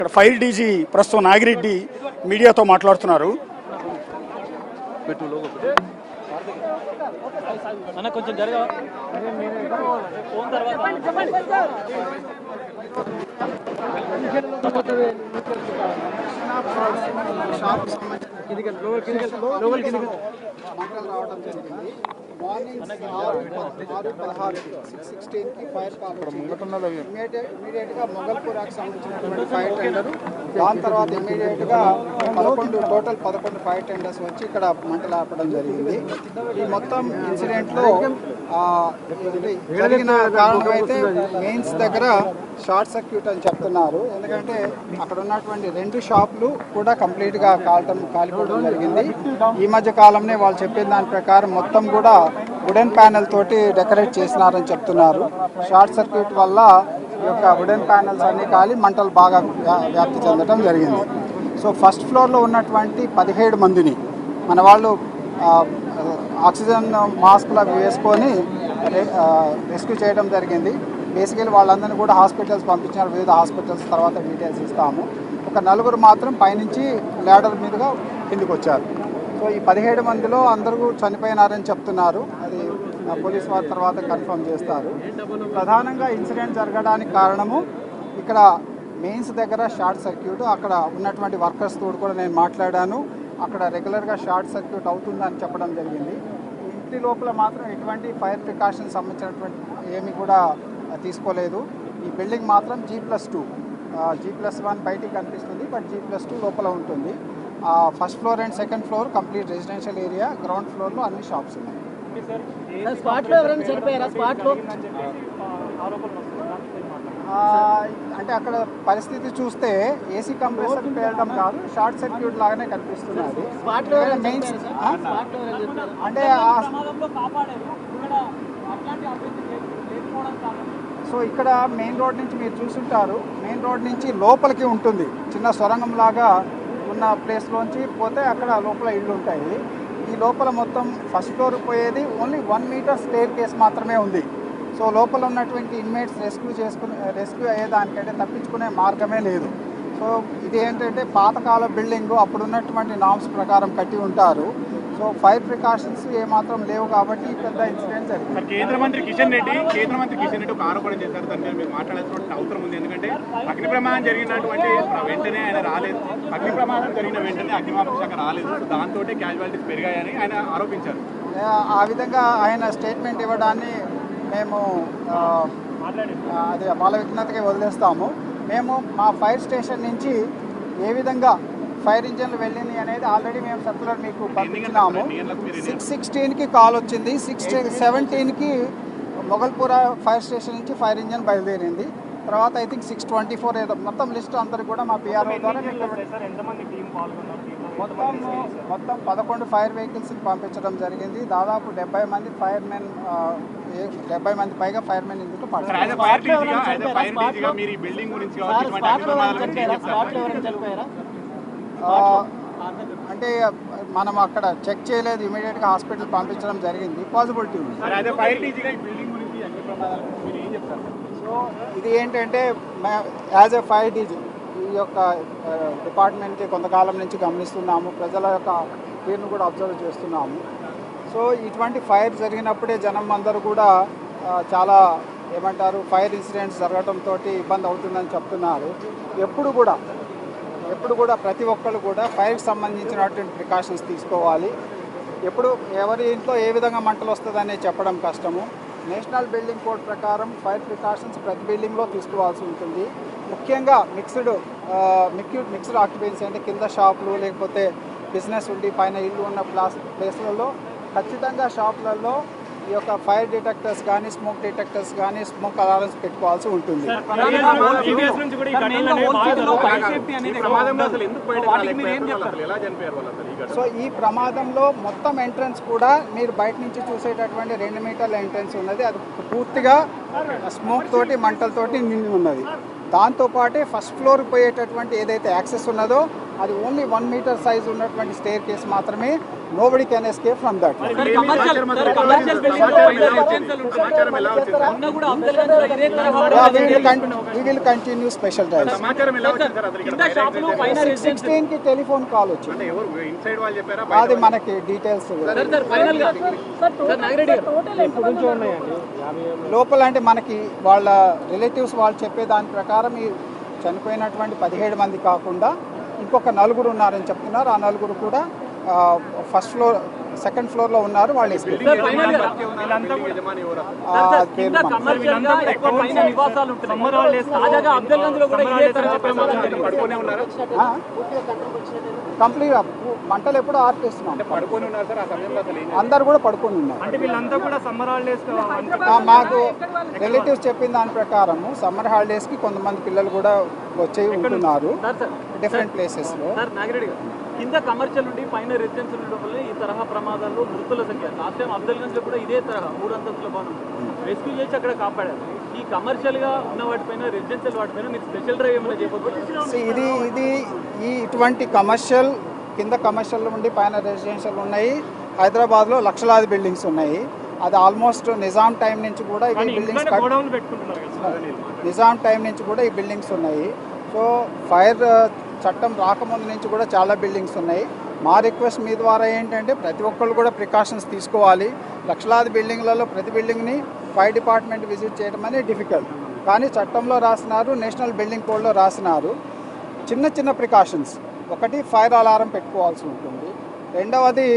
ఇక్కడ fire DG ప్రస్తుతం నాగిరెడ్డి మీడియాతో మాట్లాడుతున్నారు. కొంచెం జరగ రావడం జరిగింది. మార్నింగ్ 6:16కి ఫైర్ కాల్ ఇమీడియట్గా మొగల్పూరాకి సంబంధించినటువంటి ఫైర్ టెండర్, దాని తర్వాత ఇమీడియట్గా 11 ఫైర్ టెండర్స్ వచ్చి ఇక్కడ మంటలు ఆపడం జరిగింది. ఈ మొత్తం ఇన్సిడెంట్లో జరిగిన కారణం అయితే మెయిన్స్ దగ్గర షార్ట్ సర్క్యూట్ అని చెప్తున్నారు. ఎందుకంటే అక్కడ ఉన్నటువంటి 2 షాపులు కూడా కంప్లీట్గా కాలిపోవడం జరిగింది. ఈ మధ్య కాలంలో వాళ్ళు చెప్పిన దాని ప్రకారం మొత్తం కూడా వుడెన్ ప్యానెల్ తోటి డెకరేట్ చేసినారని చెప్తున్నారు. షార్ట్ సర్క్యూట్ వల్ల ఈ యొక్క వుడెన్ ప్యానెల్స్ అన్నీ కాలి మంటలు బాగా వ్యాప్తి చెందడం జరిగింది. సో ఫస్ట్ ఫ్లోర్లో ఉన్నటువంటి 17 మందిని మన వాళ్ళు ఆక్సిజన్ మాస్కులు అవి వేసుకొని రెస్క్యూ చేయడం జరిగింది. బేసికలీ వాళ్ళందరినీ కూడా హాస్పిటల్స్ పంపించారు, వివిధ హాస్పిటల్స్, తర్వాత డీటెయిల్స్ ఇస్తాము. ఒక 4 మాత్రం పైనుంచి ల్యాడర్ మీదుగా కిందికి వచ్చారు. సో ఈ 17 మందిలో అందరూ చనిపోయినారని చెప్తున్నారు. అది పోలీస్ వారి తర్వాత కన్ఫర్మ్ చేస్తారు. ప్రధానంగా ఇన్సిడెంట్ జరగడానికి కారణము ఇక్కడ మెయిన్స్ దగ్గర షార్ట్ సర్క్యూట్. అక్కడ ఉన్నటువంటి వర్కర్స్ తోడు కూడా నేను మాట్లాడాను. అక్కడ రెగ్యులర్గా షార్ట్ సర్క్యూట్ అవుతుందని చెప్పడం జరిగింది. ఇంటి లోపల మాత్రం ఎటువంటి ఫైర్ ప్రికాషన్స్ సంబంధించినటువంటి ఏమీ కూడా తీసుకోలేదు. ఈ బిల్డింగ్ మాత్రం G+2, G+1 బయటికి కనిపిస్తుంది, బట్ G+2 లోపల ఉంటుంది. First floor and second floor complete residential area, ground ఫ్లోర్లో అన్ని షాప్స్ ఉన్నాయి. అంటే అక్కడ పరిస్థితి చూస్తే ఏసీ కంప్రెసర్ పేలడం కాదు, షార్ట్ సర్క్యూట్ లాగానే కనిపిస్తున్నది. మెయిన్స్ అంటే సో ఇక్కడ మెయిన్ రోడ్ నుంచి మీరు చూసుంటారు, మెయిన్ రోడ్ నుంచి లోపలికి ఉంటుంది, చిన్న సొరంగం లాగా ఉన్న ప్లేస్లోంచి పోతే అక్కడ లోపల ఇళ్ళు ఉంటాయి. ఈ లోపల మొత్తం ఫస్ట్ ఫ్లోర్ పోయేది ఓన్లీ 1 మీటర్ స్టేర్ కేస్ మాత్రమే ఉంది. సో లోపల ఉన్నటువంటి ఇన్మేట్స్ రెస్క్యూ అయ్యేదానికంటే తప్పించుకునే మార్గమే లేదు. సో ఇది ఏంటంటే పాతకాల బిల్డింగు, అప్పుడు ఉన్నటువంటి నామ్స్ ప్రకారం కట్టి ఉంటారు. సో ఫైర్ ప్రికాషన్స్ ఏమాత్రం లేవు కాబట్టి పెద్ద ఇన్సిడెంట్ జరిగింది. కేంద్ర మంత్రి కిషన్ రెడ్డి ఒక ఆరోపణ చేశారు. దాని మీద మీరు మాట్లాడాల్సిన అవసరం ఉంది. ఎందుకంటే అగ్ని ప్రమాదం జరిగినటువంటి వెంటనే ఆయన రాలేదు, అగ్ని ప్రమాదం జరిగిన వెంటనే అగ్నిమాపక శాఖ రాలేదు, దాంతో క్యాజువాలిటీస్ పెరిగాయని ఆయన ఆరోపించారు. ఆ విధంగా ఆయన స్టేట్మెంట్ ఇవ్వడాన్ని మేము అది వాళ్ళ విజ్ఞతకి వదిలేస్తాము. మేము మా ఫైర్ స్టేషన్ నుంచి ఏ విధంగా ఫైర్ ఇంజన్లు వెళ్ళింది అనేది ఆల్రెడీ మేము సర్కులర్ మీకు పంపించినాము. 6:16కి కాల్ వచ్చింది, 6:17కి మొగల్పూర ఫైర్ స్టేషన్ నుంచి ఫైర్ ఇంజన్ బయలుదేరింది. తర్వాత ఐ థింక్ 6:24 ఏదో మొత్తం లిస్ట్ అందరికి కూడా మా పిఆర్ఓ ద్వారా మొత్తం 11 ఫైర్ వెహికల్స్కి పంపించడం జరిగింది. దాదాపు 70 మంది ఫైర్మెన్, 70 మంది పైగా ఫైర్మెన్ ఇందులో అంటే మనం అక్కడ చెక్ చేయలేదు, ఇమీడియట్గా హాస్పిటల్ పంపించడం జరిగింది. పాసిబిలిటీ ఉంది. సో ఇది ఏంటంటే యాజ్ ఎ ఫైర్ డీజీ ఈ యొక్క డిపార్ట్మెంట్కి కొంతకాలం నుంచి గమనిస్తున్నాము, ప్రజల యొక్క తీరును కూడా అబ్జర్వ్ చేస్తున్నాము. సో ఇటువంటి ఫైర్ జరిగినప్పుడే జనం అందరూ కూడా చాలా ఏమంటారు ఫైర్ ఇన్సిడెంట్స్ జరగడంతో ఇబ్బంది అవుతుందని చెప్తున్నారు. ఎప్పుడు కూడా ప్రతి ఒక్కరు కూడా ఫైర్కి సంబంధించినటువంటి ప్రికాషన్స్ తీసుకోవాలి. ఎవరి ఇంట్లో ఏ విధంగా మంటలు వస్తుందని చెప్పడం కష్టము. నేషనల్ బిల్డింగ్ కోడ్ ప్రకారం ఫైర్ ప్రికాషన్స్ ప్రతి బిల్డింగ్లో తీసుకోవాల్సి ఉంటుంది. ముఖ్యంగా మిక్స్డ్ ఆక్యుపెన్సీ అంటే కింద షాపులు లేకపోతే బిజినెస్ ఉండి పైన ఇల్లు ఉన్న ప్లేస్లలో ఖచ్చితంగా షాపులలో ఈ యొక్క ఫైర్ డిటెక్టర్స్ కానీ స్మోక్ డిటెక్టర్స్ కానీ స్మోక్ అలారమ్స్ పెట్టుకోవాల్సి ఉంటుంది. సో ఈ ప్రమాదంలో మొత్తం ఎంట్రన్స్ కూడా మీరు బయట నుంచి చూసేటటువంటి 2 మీటర్ల ఎంట్రన్స్ ఉన్నది, అది పూర్తిగా స్మోక్ తోటి మంటలతోటి నిండి ఉన్నది. దాంతోపాటే ఫస్ట్ ఫ్లోర్ పోయేటటువంటి ఏదైతే యాక్సెస్ ఉన్నదో అది ఓన్లీ 1 మీటర్ సైజ్ ఉన్నటువంటి స్టేర్ కేస్ మాత్రమే. Nobody can escape from that. We will continue special drives. 16 కి టెలిఫోన్ కాల్ వచ్చింది, అది మనకి డీటెయిల్స్ లోపల. అంటే మనకి వాళ్ళ రిలేటివ్స్ వాళ్ళు చెప్పే దాని ప్రకారం ఈ చనిపోయినటువంటి 17 మంది కాకుండా ఇంకొక 4 ఉన్నారని చెప్తున్నారు. ఆ 4 కూడా ఫస్ట్ ఫ్లోర్ సెకండ్ ఫ్లోర్ లో ఉన్నారు. వాళ్ళు కంప్లీట్ మంటలు ఎప్పుడు ఆర్పేస్తున్నాం, అందరు కూడా పడుకొని ఉన్నారు. మాకు రిలేటివ్స్ చెప్పిన దాని ప్రకారము సమ్మర్ హాలిడేస్ కి కొంతమంది పిల్లలు కూడా వచ్చి ఉంటున్నారు డిఫరెంట్ ప్లేసెస్ లో. కింద కమర్షియల్ నుండి పైన రెసిడెన్షియల్ లోపల ఈ తరహా ప్రమాదాల్లో మృతుల సంఖ్య లాస్ట్ టైం అఫ్జల్గంజ్ కూడా ఇదే తరహా 3 అంతస్తుల భవనం రెస్క్యూ చేసి అక్కడ కాపాడారు. ఈ కమర్షియల్ గా ఉన్న వాటిపైన రెసిడెన్షియల్ వాటిపైన మీరు స్పెషల్ డ్రైవ్ ఏమైనా చేయబోతున్నారు? ఇది ఇటువంటి కమర్షియల్ కింద కమర్షియల్ ఉండి పైన రెసిడెన్షియల్ ఉన్నాయి. హైదరాబాద్లో లక్షలాది బిల్డింగ్స్ ఉన్నాయి. అది ఆల్మోస్ట్ నిజాం టైం నుంచి కూడా ఈ బిల్డింగ్స్ ఈ బిల్డింగ్స్ ఉన్నాయి. సో ఫైర్ చట్టం రాకముందు నుంచి కూడా చాలా బిల్డింగ్స్ ఉన్నాయి. మా రిక్వెస్ట్ మీ ద్వారా ఏంటంటే ప్రతి ఒక్కళ్ళు కూడా ప్రికాషన్స్ తీసుకోవాలి. లక్షలాది బిల్డింగ్లలో ప్రతి బిల్డింగ్ని ఫైర్ డిపార్ట్మెంట్ విజిట్ చేయడం అనేది డిఫికల్ట్. కానీ చట్టంలో రాసినారు, నేషనల్ బిల్డింగ్ కోడ్లో రాసినారు చిన్న చిన్న ప్రికాషన్స్. ఒకటి ఫైర్ అలారం పెట్టుకోవాల్సి ఉంటుంది, రెండవది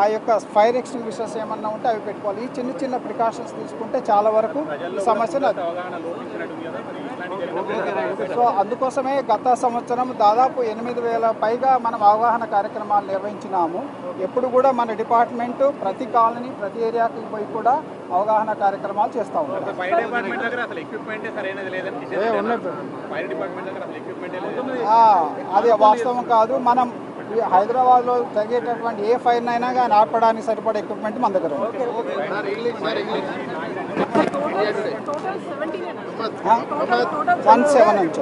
ఆ యొక్క ఫైర్ ఎక్స్టింగ్విషర్స్ ఏమన్నా ఉంటే అవి పెట్టుకోవాలి. ఈ చిన్న చిన్న ప్రికాషన్స్ తీసుకుంటే చాలా వరకు ఈ సమస్యను. సో అందుకోసమే గత సంవత్సరం దాదాపు 8,000 పైగా మనం అవగాహన కార్యక్రమాలు నిర్వహించినాము. ఎప్పుడు కూడా మన డిపార్ట్మెంట్ ప్రతి కాలనీ ప్రతి ఏరియాకి పోయి కూడా అవగాహన కార్యక్రమాలు చేస్తూ ఉంటాం. అది వాస్తవం కాదు. మనం హైదరాబాద్లో జరిగేటటువంటి ఏ ఫైర్ అయినా కానీ ఆపడానికి సరిపడే ఎక్విప్మెంట్ మన దగ్గర ఉంది. 17 నుంచి